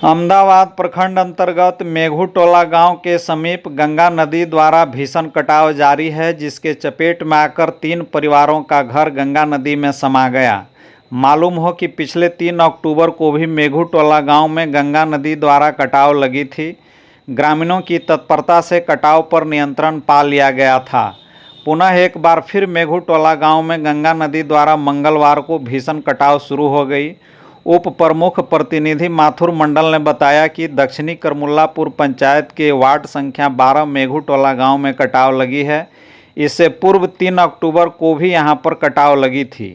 अहमदाबाद प्रखंड अंतर्गत मेघूटोला गांव के समीप गंगा नदी द्वारा भीषण कटाव जारी है, जिसके चपेट में आकर 3 परिवारों का घर गंगा नदी में समा गया। मालूम हो कि पिछले 3 अक्टूबर को भी मेघूटोला गांव में गंगा नदी द्वारा कटाव लगी थी। ग्रामीणों की तत्परता से कटाव पर नियंत्रण पा लिया गया था। पुनः एक बार फिर मेघूटोला गांव में गंगा नदी द्वारा मंगलवार को भीषण कटाव शुरू हो गई। उप प्रमुख प्रतिनिधि माथुर मंडल ने बताया कि दक्षिणी करमुल्लापुर पंचायत के वार्ड संख्या 12 मेघूटोला गांव में कटाव लगी है। इससे पूर्व 3 अक्टूबर को भी यहां पर कटाव लगी थी।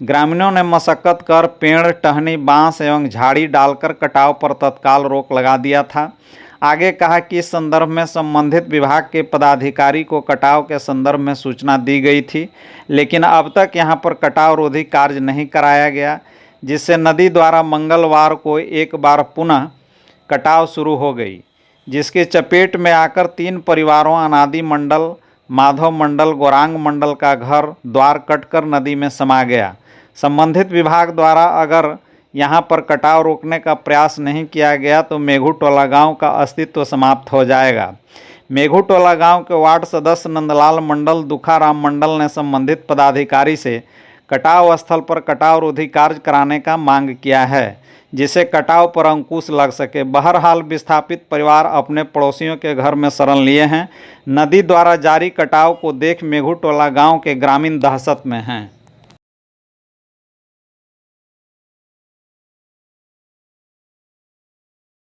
ग्रामीणों ने मशक्कत कर पेड़, टहनी, बांस एवं झाड़ी डालकर कटाव पर तत्काल रोक लगा दिया था। आगे कहा कि इस संदर्भ में संबंधित विभाग के पदाधिकारी को कटाव के संदर्भ में सूचना दी गई थी, लेकिन अब तक यहां पर कटाव रोधी कार्य नहीं कराया गया, जिससे नदी द्वारा मंगलवार को एक बार पुनः कटाव शुरू हो गई, जिसके चपेट में आकर 3 परिवारों अनादि मंडल, माधव मंडल, गौरांग मंडल का घर द्वार कटकर नदी में समा गया। संबंधित विभाग द्वारा अगर यहां पर कटाव रोकने का प्रयास नहीं किया गया तो मेघूटोला गांव का अस्तित्व समाप्त हो जाएगा। मेघूटोला गांव के वार्ड सदस्य नंदलाल मंडल, दुखाराम मंडल ने संबंधित पदाधिकारी से कटाव स्थल पर कटाव रोधी कार्य कराने का मांग किया है, जिससे कटाव पर अंकुश लग सके। बहरहाल विस्थापित परिवार अपने पड़ोसियों के घर में शरण लिए हैं। नदी द्वारा जारी कटाव को देख मेघूटोला गांव के ग्रामीण दहशत में हैं।